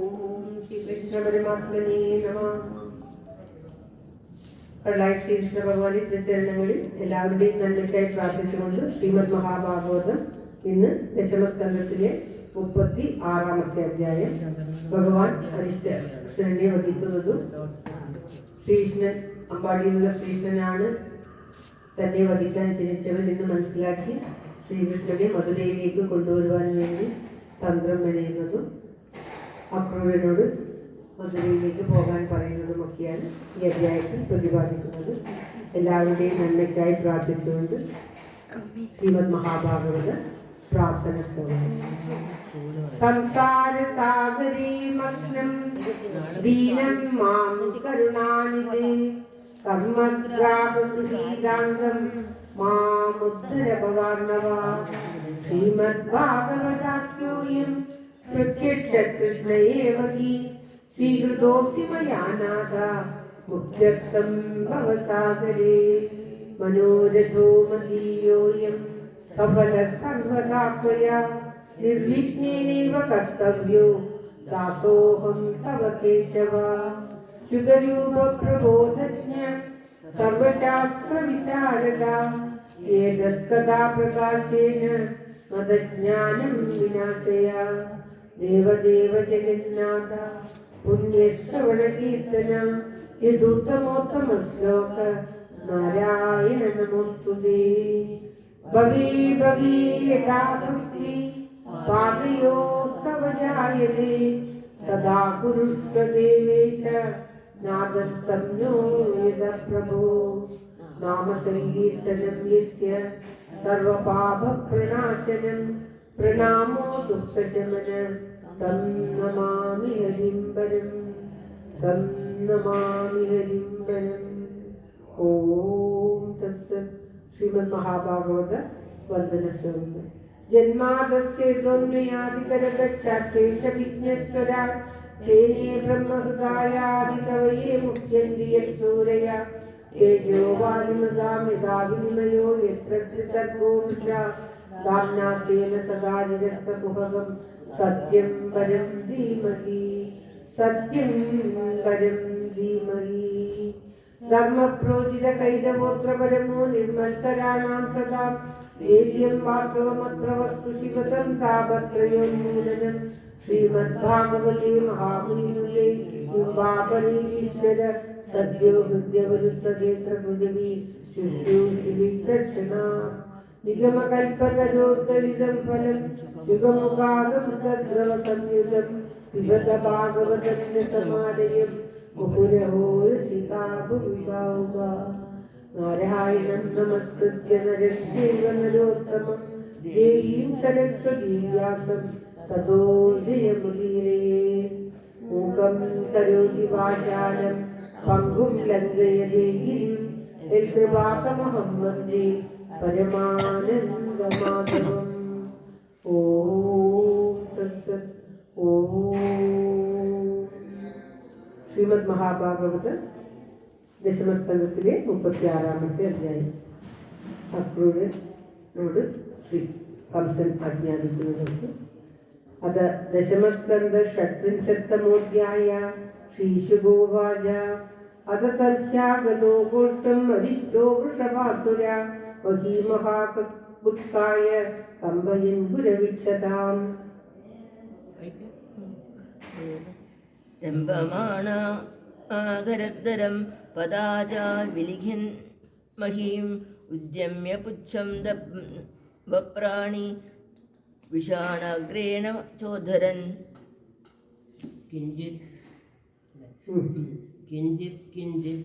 ഓം ശ്രീ കൃഷ്ണ പരമാത്മനേ നമഃ. ശ്രീകൃഷ്ണ ഭഗവാന്റെ ചരണങ്ങളിൽ എല്ലാവരുടെയും നന്മയ്ക്കായി പ്രാർത്ഥിച്ചുകൊണ്ട് ശ്രീമദ് മഹാഭാഗവതം ഇന്ന് ദശമസ്കന്ധത്തിലെ 36-ാമത്തെ അധ്യായം. ഭഗവാൻ അരിഷ്ടനെ വധിക്കുന്നതും ശ്രീകൃഷ്ണൻ അമ്പാടിയിലുള്ള ശ്രീകൃഷ്ണനാണ് തന്നെ വധിക്കാൻ ക്ഷണിച്ചവൻ എന്ന് മനസ്സിലാക്കി ശ്രീകൃഷ്ണനെ മധുരയിലേക്ക് കൊണ്ടുവരുവാൻ വേണ്ടി തന്ത്രം മെനയുന്നതും അക്രൂരനോട് മധുരയിലേക്ക് പോകാൻ പറയുന്നതുമൊക്കെയാണ് ഈ അധ്യായത്തിൽ പ്രതിപാദിക്കുന്നത്. എല്ലാവരുടെയും നന്മയ്ക്കായി പ്രാർത്ഥിച്ചുകൊണ്ട് ശ്രീമദ് മഹാഭാഗവത പ്രാർത്ഥന ശ്ലോകം. സംസാര സാഗരേ മഗ്നം ദീനം മാം കരുണാനിധേ കർമ്മഗ്രാഹഗൃഹീതാംഗം മാമുദ്ധര ഭവാർണവ. ശ്രീമദ് ഭാഗവതാഖ്യോയം പ്രത്യക്ഷ കൃഷ്ണ ഏവ ഹി സ്വീകൃതോऽസി മയാ നാഥ മുക്ത്യർത്ഥം ഭവസാഗരേ. മനോരഥോ മദീയോऽയം സഫലഃ സർവദാ ത്വയാ നിർവിഘ്നേനൈവ കർത്തവ്യോ ദാസോऽഹം തവ കേശവ. ശുഗരൂപ പ്രബോധജ്ഞ സർവശാസ്ത്ര വിശാരദ ഏതത് കഥാ പ്രകാശേന മദജ്ഞാനം വിനാശയ. ദേവദേവ ജഗന്നാഥ പുണ്യശ്രവണ കീർത്തന യദുത്തമോത്തമ ശ്ലോക നാരായണ നമോസ്തുതേ. ഭവേ ഭവേ യഥാ ഭക്തി പാദയോ തവ ജായതേ തദാ കുരുഷ്വ ദേവേശ നാദസ്തം നോ യദ പ്രഭോ. നാമസങ്കീർത്തനം യസ്യ സർവപാപ പ്രണാശനം പ്രണാമോ ദുഃഖശമന തം നമാമി ഹരിം പരം തം നമാമി ഹരിം പരം. ഓം തത്സത്. ശ്രീമദ് മഹാഭാഗവത വന്ദന ശ്ലോകം. ജന്മാദസ്യ ത്വന്മയാദിതരതശ്ചാത്യേഷ വിഘ്നസ്വരാട് തേനേ ബ്രഹ്മഹൃദായാദികവയേ മുഹ്യന്തി യത്സൂരയ തേജോ വാരിമൃതാം യഥാ വിനിമയോ യത്ര ത്രിസർഗോ മൃഷാ ധാമ്നാസ്തേന സദാ നിരസ്തകുഹകം സത്യം പരം ധീമഹി സത്യം പരം ധീമഹി. ധർമ്മപ്രോചിത കൈതവോത്ര പരമോ നിർമത്സരാണാം സദാ വേദ്യം വാസ്തവമത്ര വസ്തു ശിവതം താപത്രയോന്മൂലനം. ശ്രീമദ്ഭാഗവതേ മഹാമുനിമുലേ യുവാപരീശ്വര സദ്യോ ഹൃദ്യവരുത്തഗേത്ര പൃഥിവീ ശുശ്രൂഷിവിദർശന. നിഗമകൽപ്പതരോർദളിതം ഫലം യുഗമുഖാദമൃതദ്രവ സംയുതം പിബത ഭാഗവതസ്യ സമാലയം മുഹുരഹോ രസികാ ഭുവി ബാഹുവ. നാരായണം നമസ്കൃത്യ നരം ചൈവ നരോത്തമം ദേവീം സരസ്വതീം വ്യാസം തതോ ജയമുദീരയേ. മൂകം കരോതി വാചാലം പങ്കും ലംഘയതേ ഗിരിം യത്കൃപാതമഹം വന്ദേ പരമാനന്ദമാധവം. ഓം തത്സത്. ഓം. ശ്രീമദ് മഹാഭാഗവത ദശമസ്കന്ധത്തിലെ 36-ാമത്തെ അധ്യായം. അക്രൂരനോട് ശ്രീ കംസൻ ആജ്ഞാപിക്കുന്നതൊക്കെ. അത ദശമസ്കന്ധ ഷട്ത്രിംശത്തമോധ്യായ. ശ്രീശുഗോവാച അത തർഹ്യാഗതോ ഗോഷ്ടം അരിഷ്ടോ വൃഷഭാസുര മഹീമഹാകുത്കായ കമ്പയൻ ഗുരവിക്ഷതാം. രംഭമാണാകരദ്ധരം പദാചാൽ വിലിഖൻ മഹീം ഉദ്യമ്യ പുച്ഛം ദപ്രാണി വിഷാണാഗ്രേണ ചോധരൻ. കിഞ്ചിത്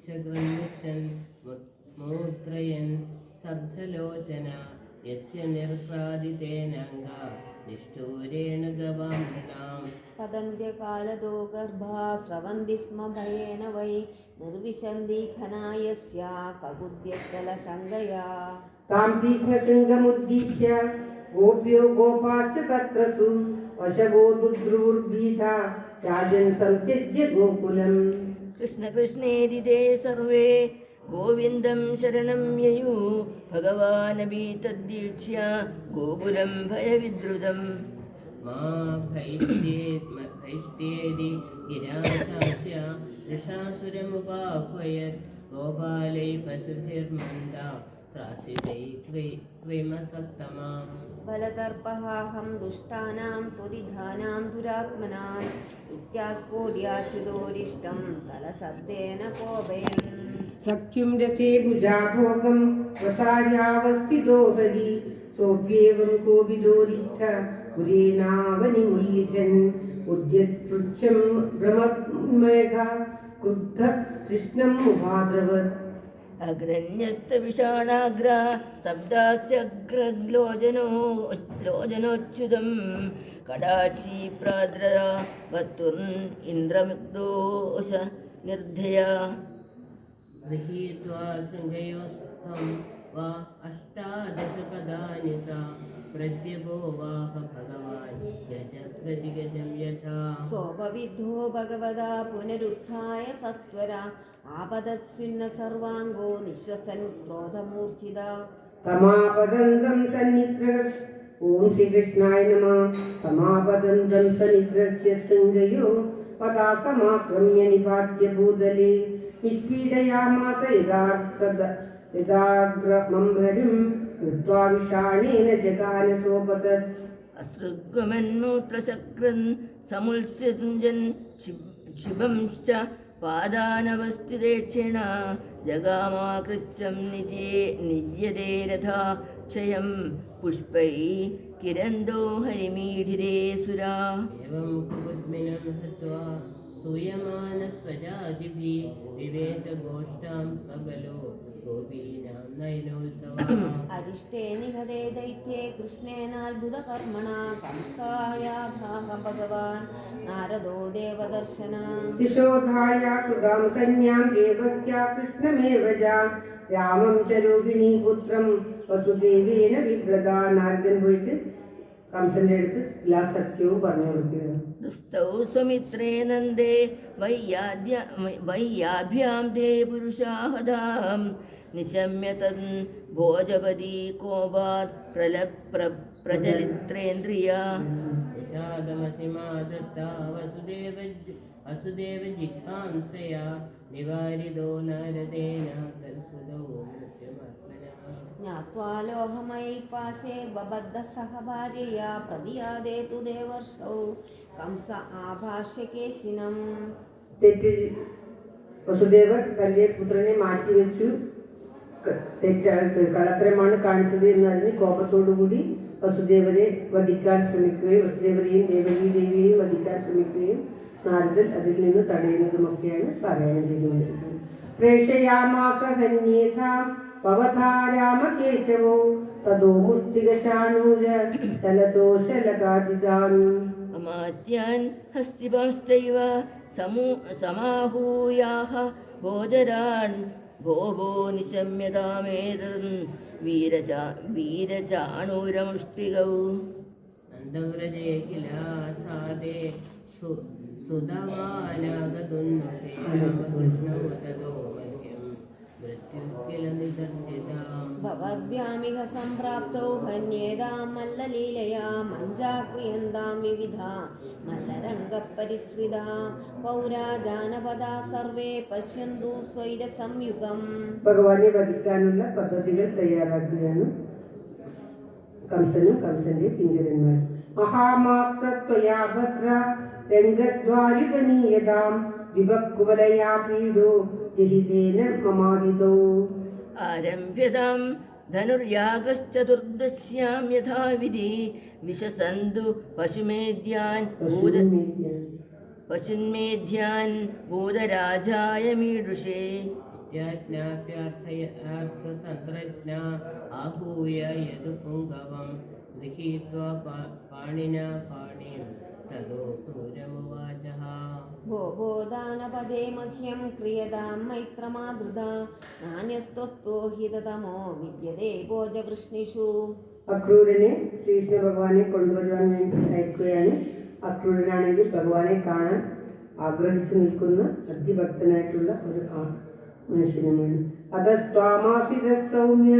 ശകന്മുച്ഛൻ മൂത്രയൻ സ്തബ്ധലോചന യസ്യ നിർപ്രാദിതേനംഗ നിഷ്ഠൂരേണ ഗവാം നൃണാം. പതന്ത്യകാലതോ ഗർഭാ സ്രവന്തി സ്മ ഭയേന വൈ നിർവിശന്തി ഖനായസ്യാ കകുദ്യച്ചല ശങ്കയാ. താം തീക്ഷ്ണശൃംഗമുദ്ദീക്ഷ്യ ഗോപ്യോ ഗോപാശ്ച തത്രസു പശവോ ദുദ്രുർഭീതാ രാജൻ സംത്യജ്യ ഗോകുലം. കൃഷ്ണ കൃഷ്ണേതി തേ സർവേ ഗോവിന്ദം ശരണം യയൂ ഭഗവാനപി തദ്ദീക്ഷ്യ ഗോകുലം ഭയവിദ്രുതം. മാ ഭൈര്യേത് भैष्टेदि गिराशास्य ऋषासुरमुपाह्वयत् गोपालै पशुभिर्मन्दा त्रासितैक्विमसत्तमाम् बलदर्पहाहं दुष्टानां त्वदिधानां दुरात्मनाम् इत्यास्फोड्याच्युतोरिष्टं तलशब्देन कोपयन् सख्युं रसे भुजाभोगं वसार्यावस्थितो हरि सोऽप्येवं कोविदोरिष्ठ पुरेणावनिमुल्लिखन् उद्यत्पृच्छं भ्रममेघा क्रुद्ध कृष्णम् उपाद्रवत् अग्रन्यस्तविषाणाग्रा शब्दास्यग्रलोचनोच्युतं कडाक्षी प्राद्रया वत्तुर्न इन्द्रमुग्धोष निर्धया गृहीत्वा शृङ्गयोस्थं वा अष्टादशपदानि सा प्रत्यबोवाह भगवान् गजप्रतिगजं यथा सोपविद्धो भगवदा पुनरुत्थाय सत्वरा आपदत्सुन्न सर्वाङ्गो निःश्वसन् क्रोधमूर्च्छिता तमापदन्तं सन्निग्रहस् ॐ श्रीकृष्णाय नमः तमापदन्तं सन्निग्रह्य शृङ्गयो पदा समाक्रम्य निपात्य भूतले निष्पीडयामास यदाग्रमम्भरिं कृत्वा विषाणेन जगान सोपतत् असृग्मन्मूत्रचक्रन् समुत्सृजन् शिवंश्च पादानवस्थितेक्षिण जगामाकृच्छं निज्यते रथा क्षयं पुष्पैः किरन्दो हरिमीढिरे सुरा एवं कुबुद्मिनं हत्वा सूयमानस्वजादिभिः विवेशगोष्ठां सबलो गोपीनां नयनोत्सवः अरिष्टे निहते दैत्ये कृष्णेनाद्भुतकर्मणा कंसायाधाः भगवान् नारदो देवदर्शना यशोधाया सुधां कन्यां देवक्या कृष्णमेव जा രാമം ച രോഹിണീപുത്രം വസുദേവേന വിപ്രദാ. നാരദൻ പോയിട്ട് കംസന്റെ അടുത്ത് എല്ലാ സത്യവും പറഞ്ഞു കൊടുക്കുകയാണ്. ദുസ്തൗ സുമിത്രേ നന്ദേ വയ്യാഭ്യാം ദേ പുരുഷാഹദാം നിശമ്യ തൻ ഭോജപതി കോപാത് പ്രചരിത്രേന്ദ്രിയ നിഷാദമസിമാദത്താ വസുദേവജിഘാംസയാ നിവാരിതോ നാരദേന തൽസുതോ മൃത്യുമാത്മനാ ज्ञात्वा लोहमयि पाशे बबद्धसह भार्यया प्रतियादेतु देवर्षौ कंस आभाष्य केशिनम् തെറ്റിൽ വസുദേവർ തന്റെ പുത്രനെ മാറ്റിവെച്ചു, കള്ളത്തരമാണ് കാണിച്ചത് എന്നറിഞ്ഞ് കോപത്തോടുകൂടി വസുദേവരെ വധിക്കാൻ ശ്രമിക്കുകയും വസുദേവരെയും ദേവിയെയും വധിക്കാൻ ശ്രമിക്കുകയും നാരദൻ അതിൽ നിന്ന് തടയുന്നതുമൊക്കെയാണ് പാരായണം ചെയ്തുകൊണ്ടിരിക്കുന്നത്. പ്രേഷയാമാസ ഹന്യേഥാം ഭവതാ രാമകേശവോ തതോ മുഷ്ടികചാണൂര ശലദോഷലകാദിതാൻ അമാത്യാൻ ഹസ്തിഭാശ്ചൈവ സമാഹൂയാഹ ഭോജരാൻ ഭോഭോ നിശമ്യതാമേതൻ വീരചാണൂരമുഷ്ടികൗ നന്ദവ്രജേ കിലാസാദേ സുതവാനാഗതുന്നുപേ രാമകൃഷ്ണോ തതോ മഹ്യം മൃത്യുക്കില നിദർശിതാം भवद्भ्यामिह सम्प्राप्तौ हन्येदां मल्ललीलया मञ्जाक्रियन्तां विविधा मल्लरङ्गपरिसृता पौरा जानपदा सर्वे पश्यन्तु स्वैरसंयुगम्. ഭഗവാനെ വധിക്കാനുള്ള പദ്ധതികൾ തയ്യാറാക്കുകയാണ് കംസനും കംസന്റെ കിങ്കരന്മാരും. മഹാമാത്രത്വയാ ഭദ്ര രംഗദ്വാരിപനീയതാം വിഭക്കുവലയാ പീഡോ ജഹിതേന മമാദിതോ ആരംഭ്യതാം ധനുർയാഗശ്ചതുർദശ്യാം യഥാവിധി വിശസന്തു പശുന്മേധ്യാൻ ഭൂതരാജായ മീഡുഷേ ഇത്യാജ്ഞാപ്യാർത്ഥതന്ത്രജ്ഞാ आहूय यदुपुङ्गवं गृहीत्वा पाणिना पाणिं तदो क्रूरमुवाचः भो भो दानपदे मह्यं क्रियतां मैत्रमादृता नान्यस्त्वत्तो हि तमो विद्यते भोजवृष्णिषु. അക്രൂരനെ ശ്രീകൃഷ്ണ ഭഗവാനെ കൊണ്ടുവരുവാൻ വേണ്ടി അയക്കുകയാണ്. അക്രൂരനാണെങ്കിൽ ഭഗവാനെ കാണാൻ ആഗ്രഹിച്ചു നിൽക്കുന്ന അതിഭക്തനായിട്ടുള്ള ഒരു മനുഷ്യനുമാണ്. അതസ്ത്വാമാസിത സൗമ്യ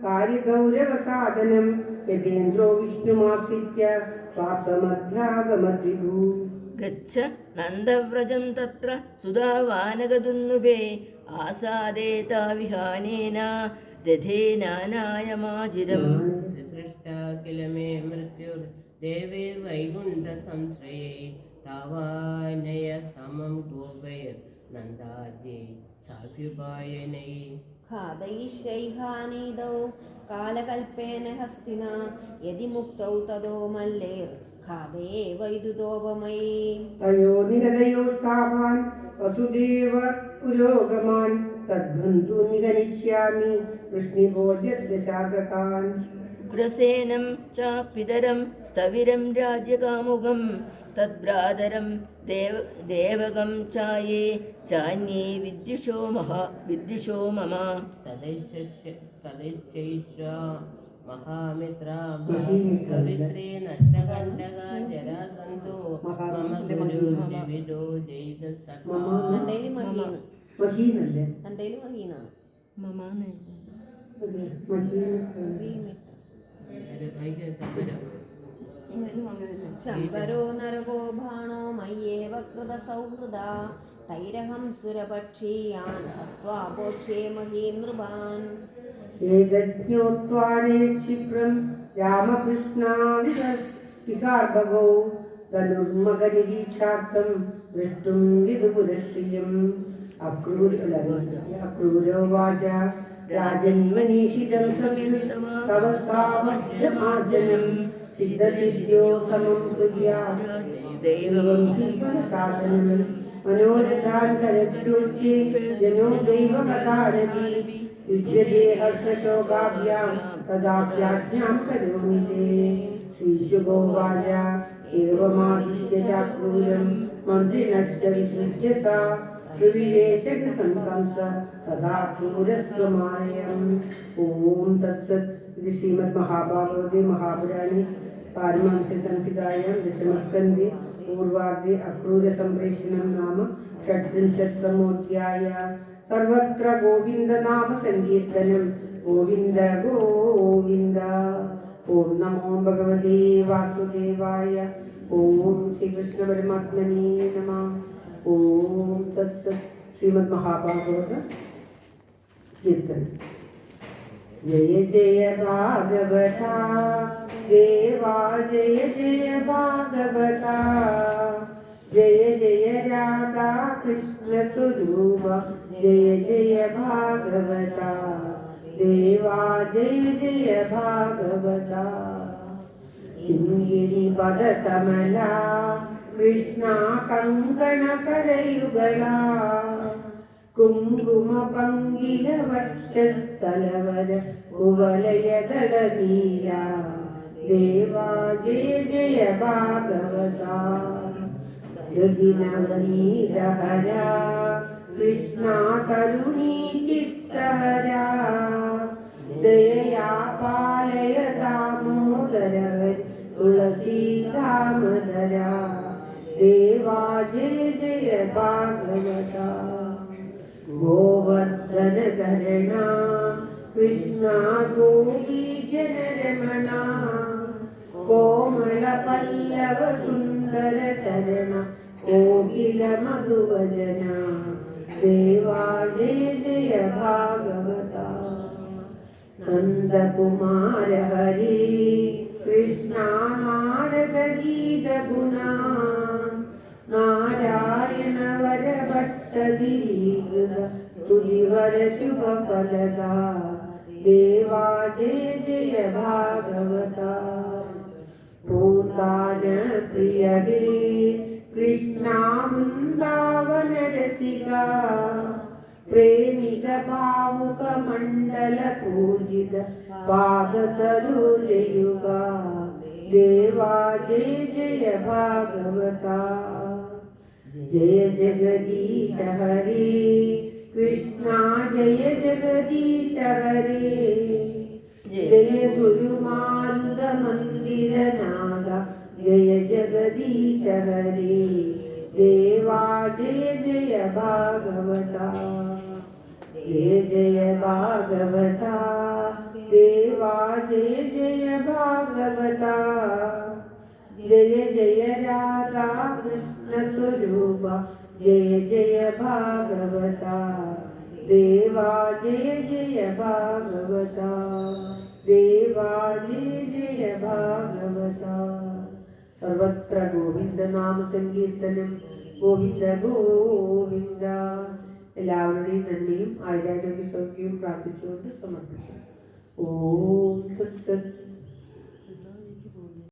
കാര്യഗൗരവസാധനം യതേന്ദ്രോ വിഷ്ണുമാസിത്യ സ്വാർത്ഥമധ്യാഗമദ്വിഭൂ. ഗച്ഛ നന്ദവ്രജം തത്ര സുധാവാനഗതുന്നുപേ ആസാദേ താവിഹാനേന രഥേനാനായമാചിരം സൃഷ്ടാ കില മേ മൃത്യുർദേവൈർവൈകുണ്ഠ സംശ്രയേ താവാനയ സമം ഗോപൈർ നന്ദാദ്യൈ സാഭ്യുപായനൈ खादयिष्यैहानीदौ कालकल्पेन हस्तिना यदि मुक्तौ तदो मल्लेर् खादये वैदुतोपमयी तयो निगदयोस्तावान् वसुदेव पुरोगमान् तद्बन्धु निगनिष्यामि वृष्णिभोजद्दशार्धकान् ഉഗ്രസേനം ചാപിതരം സ്ഥവിരം രാജ്യകാമുകം തദ്ഭ്രാതരം ദേവകം ചായേ ചാന്യേ വിദ്യുഷോ മമ തദൈശ്ചൈഷാ മഹാമിത്രാ പവിത്രേ നഷ്ടകണ്ഠക ജരാസന്ധോ മമ ഗുരു വിവിധോ ജയിത സഖാ നന്ദയില് മഹീന് മഹീനല്ലേ നന്ദയില് മഹീനാണ് മമാന്ന് ശംബരോ നരകോ ഭാണോ മയ്യേവ കൃതസൗഹൃദാ തൈരഹം സുരപക്ഷീയാൻ ഹത്വാ ഭോക്ഷ്യേ മഹീനൃപാൻ ഏതജ്ഞോത്വാനേ ക്ഷിപ്രം രാമകൃഷ്ണാവികാർഭഗോ ധനുർമകനിരീക്ഷാർത്ഥം ദ്രഷ്ടും വിദുപുരശ്രിയം അക്രൂരോവാച രാജന്മനീഷിതം തവ സാമഭ്യമാർജനം സിദ്ധസിദ്ധ്യോ സമം കുര്യാ ദൈവം സാധനം മനോരഥാൻ കരക്ഷോച്യേ ജനോ ദൈവകഥാരവി യുജ്യതേ ഹർഷശോകാഭ്യാം തദാപ്യാജ്ഞാം കരോമി തേ ശ്രീശുഗോവാച ഏവമാദിശ്യ ചാക്രൂരം മന്ത്രിണശ്ച വിസൃജ്യ സാ ത്രിവിലേശകൃതം കംസ സദാ ക്രൂരസ്വമാലയം. ഓം തത്സത്. ഇത് ശ്രീമദ് മഹാഭാഗവതേ മഹാപുരാണേ പാരമഹംസ്യ സംഹിതായാം ദശമസ്കന്ധേ പൂർവാർദ്ധേ അക്രൂര സംപ്രേഷണം നാമ षट्त्रिंशत्तमोऽध्याय. सर्वत्र गोविन्दनाम सङ्कीर्तनं गोविन्द गोविन्द. ओम नमो भगवते वासुदेवाय. ओम श्रीकृष्ण परमात्मने नमः. ओम तत्सत्. श्रीमद् महाभागवत कीर्तन. जय जय भागवता देवा जय जय भागवता. जय जय राधा कृष्ण स्वरूप जय जय भागवता देवा जय जय भागवता. किङ्गिणी पदकमला कृष्णा कङ्कण करयुगला कुङ्कुम पङ्गिल वक्षस्थलवर कुवलयदल नीला देवा जय जय भागवता. नवनीरहरा कृष्णा करुणी चित्तहरा दयया पालय दामोदर तुलसी दामोदरा देवा जय जय भागवता. गोवर्धन करणा कृष्णा गोपी जनरमणा कोमल पल्लव सुंदर चरण कोकिल मधुवजना देवा जय जय भागवता. नंद कुमार हरि कृष्णा नारद गीत गुणा नारायण वर भट्ट गिरीकृत स्तुतिवर शुभ फलदा देवा जय जय भागवता. पूर्णान प्रिय हे कृष्णा वृंदावन रसिका प्रेमिक भावुक मंडल पूजित पाद सरोज युगा देवा जय जय भागवता. जय जगदीश हरे कृष्णा जय जगदीश हरे जय गुरु मारुद मंदिर नाद जय जगदीश हरे देवा जय जय भागवता. जय जय भागवता देवा जय जय भागवता. ജയ ജയ രാധാ കൃഷ്ണ സ്വരൂപ ജയ ജയ ഭാഗവത ദേവാ ജയ ജയ ഭാഗവത ദേവാ ജയ ജയ ഭാഗവത. സർവത്ര ഗോവിന്ദനാമ സങ്കീർത്തനം ഗോവിന്ദ ഗോവിന്ദ. എല്ലാവരുടെയും നന്മയും ആയുരാരോഗ്യ സൗഖ്യവും പ്രാർത്ഥിച്ചുകൊണ്ട് സമർപ്പിക്കും. ഓം തത്സത്.